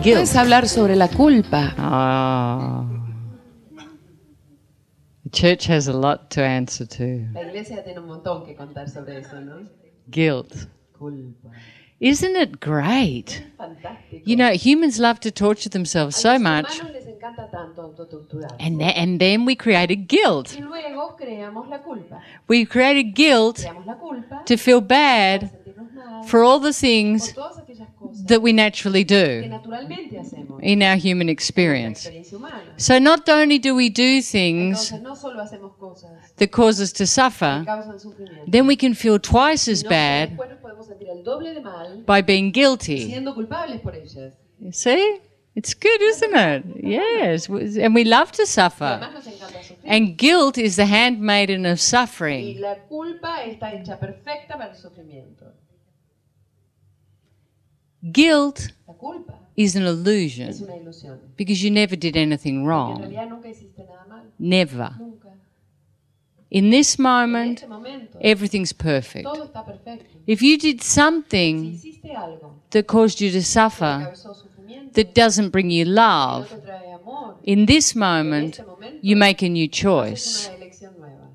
guilt. Puedes hablar sobre la culpa. Ah. The church has a lot to answer to. La iglesia tiene un montón que contar sobre eso, ¿no? Guilt. Culpa. Isn't it great? Fantástico. You know, humans love to torture themselves so much. A los humanos les encanta tanto autotorturarse. And then we created guilt. Y luego creamos la culpa. We created guilt Creamos la culpa to feel para bad sentirnos mal for all the por things todas aquellas cosas that we naturally que do naturalmente hacemos in our human en la experience. experiencia humana. So not only do we do things Entonces no solo hacemos cosas that cause us to que suffer, causan sufrimiento, then we can feel twice as sino que bad después nos podemos sentir el doble de mal by being guilty. siendo culpables por ellas. You see? It's good, isn't it? Yes. And we love to Y suffer. además nos encanta sufrir. And guilt is the handmaiden of Y suffering. la culpa está hecha perfecta para el sufrimiento. Guilt La culpa is an es illusion una ilusión. because you never did anything En wrong. realidad nunca hiciste nada mal. Never. Nunca. In this En moment, este momento everything's perfect. todo está perfecto. If you did Si something hiciste algo that caused you to que suffer, causó sufrimiento, that doesn't bring you que no love, te trae amor, in this en moment, este momento you make a new haces choice. una elección nueva.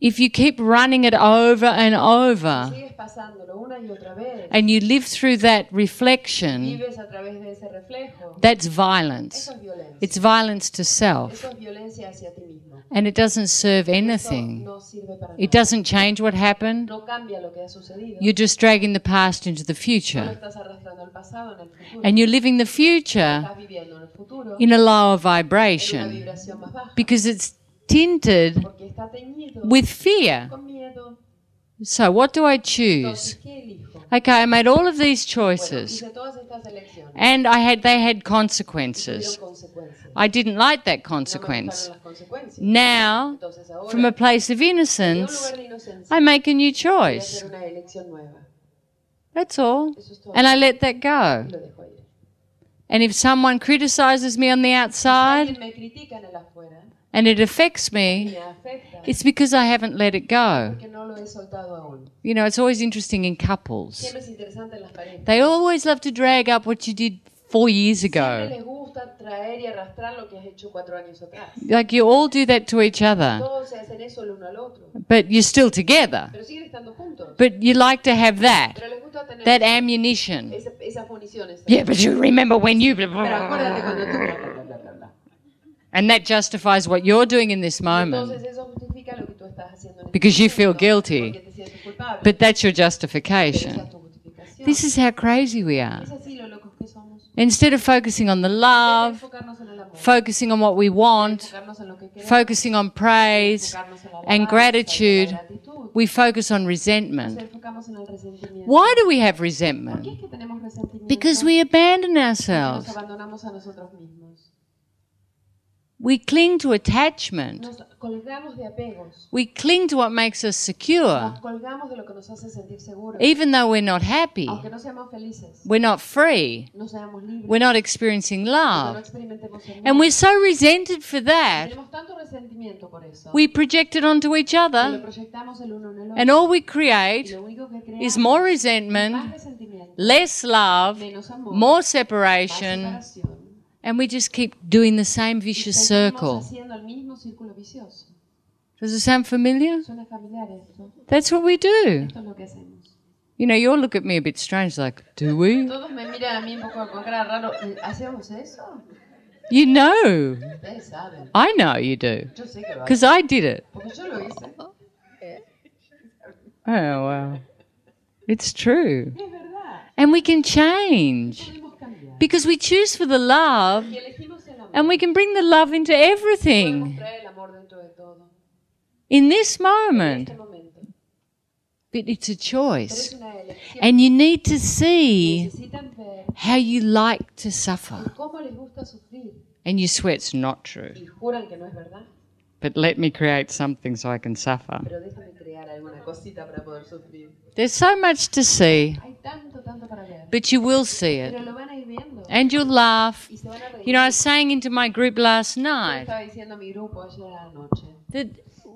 If you keep running it over and over, Sigues pasándolo una y otra vez. and you live through that reflection, Vives a través de ese reflejo. that's violence. Eso es violencia. It's violence to self. Eso es violencia hacia ti mismo. And it doesn't serve Eso anything. no sirve para It nada. doesn't change what happened. No cambia lo que ha sucedido. You're just dragging the past into the Solo future. estás arrastrando el pasado en el futuro. And you're living the future Estás viviendo en el futuro in a lower en una vibration vibración más baja. because it's tinted Porque está teñido with fear. con miedo. So, what do I Entonces, choose? ¿qué elijo? Okay, I made all of these Bueno, choices hice todas estas elecciones. and they had Tuvieron consequences. consecuencias. I didn't like that No me consequence. gustaron las consecuencias. Now, Entonces ahora, from a place of de un innocence, lugar de inocencia, I make a new voy a choice. hacer una elección nueva. That's all. Eso es todo. And I let that go. Y lo dejo ir. And if someone criticizes me on the Si outside alguien me critica en el afuera and it affects y me, me afecta, it's because I haven't let it go. porque no lo he soltado aún. You know, it's always interesting in couples. Siempre es interesante en las parejas. They always love to drag up what you did 4 years Siempre ago. les gusta traer y arrastrar lo que has hecho 4 años atrás. Like you all do that to each other, Todos se hacen eso el uno al otro, but you're still together. pero siguen estando juntos. But you like to have that Pero les gusta tener that ammunition. esas municiones. Yeah, but you remember when you Pero acuérdate cuando tú bla, bla, bla, bla, bla. and that justifies what you're doing in this moment Entonces eso justifica lo que tú estás haciendo en este because you feel momento, guilty. porque te sientes culpable. But that's your Pero esa justification. es tu justificación. This is how crazy we are. Es así lo locos que somos. Instead of focusing on the En vez de love, enfocarnos en el amor, focusing on what we want, enfocarnos en lo que queremos, focusing on praise enfocarnos en la and alabanza y la gratitude, gratitud, we focus on nos resentment. enfocamos en el resentimiento. Why do we have ¿Por qué resentment? es que tenemos resentimiento? Because we abandon Porque ourselves. nos abandonamos a nosotros mismos. We cling to attachment. Nos colgamos de apegos. We cling to what makes us secure, Nos colgamos de lo que nos hace sentir seguros. even though we're not happy. Aunque no seamos felices, We're not free. no seamos libres, We're not experiencing que no love. experimentemos el And amor. we're so resented for that, Tenemos tanto resentimiento por eso. we project it onto each que lo other, proyectamos el uno en el otro. and all we Y create lo único que creamos is more más resentment, resentimiento, less love, menos amor, more más separation, separación. and we just keep doing the same Y vicious seguimos circle. haciendo el mismo círculo vicioso. Does it sound familiar? Suena familiar esto. That's what we do. Esto es lo que hacemos. You know, you all look at me a bit strange, like, do we? Todos me miran a mí un poco con cara raro. ¿Hacemos eso? You know. Ustedes saben. I know you do. Yo sé que lo hacen. Because I did it. Porque yo lo hice. Oh, well. It's true. Es verdad. And we can change. Podemos cambiar. Because we choose for the love, Y elegimos el amor. and we can bring the love into Podemos everything traer el amor dentro de todo. in this En moment. este momento. But it's a Pero es choice. una elección. And you need to see Necesitan ver how you like to suffer. cómo les gusta sufrir. And you swear it's not true. Y juran que no es verdad. But let me create something so I can suffer. Pero déjame crear alguna cosita para poder sufrir. There's so much to see, Hay tanto, tanto para ver. but you will see it. Pero lo van a ir viendo. And you'll laugh. Y se van a reír. You know, I was saying into my group last Yo night estaba diciendo a mi grupo ayer a la noche that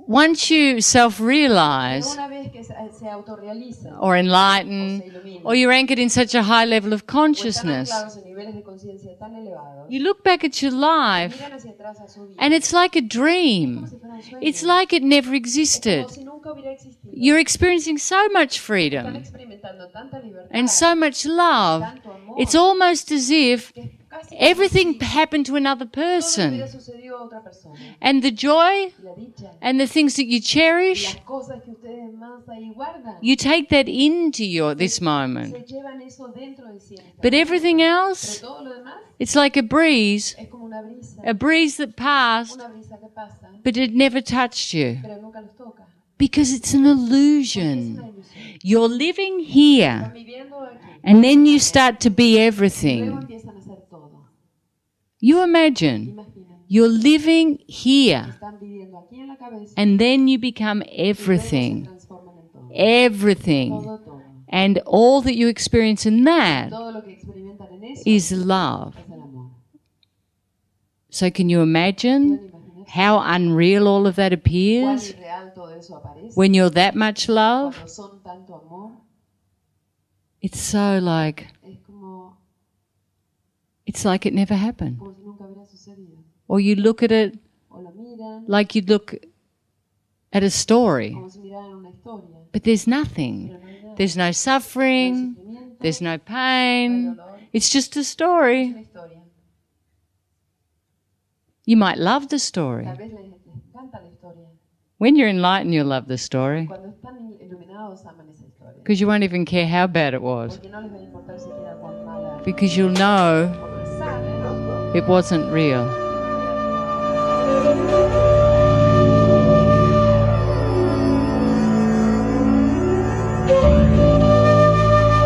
once you self-realize Una vez que se autorrealiza or enlighten, o se ilumina, or you're anchored in such a high level of o están consciousness, anclados en niveles de conciencia tan elevados, you look back at your life miran hacia atrás a su vida, and it's like a dream. como si fuera un sueño. It's like it never Es existed. como si nunca hubiera existido. You're experiencing so much Están freedom experimentando tanta libertad, and so much love. tanto amor, It's almost as if que es casi everything como si happened to another todo hubiera person. sucedido a otra persona. And the joy Y la dicha, and the things that you y cherish, las cosas que ustedes más ahí guardan, you take that into this se moment. llevan eso dentro de sí. en esta But vida. everything Pero else, todo lo demás it's like a breeze es como una that passed, una brisa que pasa, but it never touched you. pero nunca los toca. Because it's an Es una illusion. ilusión. You're living here, Están viviendo aquí, and then you start to be luego everything. empiezan a hacer todo. You imagine Imaginen, you're living here, están viviendo aquí en la cabeza, and then you become y luego se everything. transforman en todo. Everything. Todo. And all that you experience in that Todo lo que experimentan en eso is love. es el amor. So can you imagine ¿Pueden imaginar how unreal all of that cuán appears irreal todo eso aparece? when you're that much love? Cuando son tanto amor, It's so like, es como it never happened. si nunca hubiera sucedido. Or you look at it O lo miran like you'd look at a story, como si miraran una historia, but there's nothing. pero no hay nada. There's no No hay suffering, sufrimiento, there's no no hay pain. dolor, It's just a es story. una historia. You might love the story. Tal vez les encanta la historia. When you're enlightened, you'll love the story Cuando están iluminados aman esa historia. because you won't even care how bad it was, Porque no les va a importar siquiera cuán mala, because you'll know porque saben it wasn't real.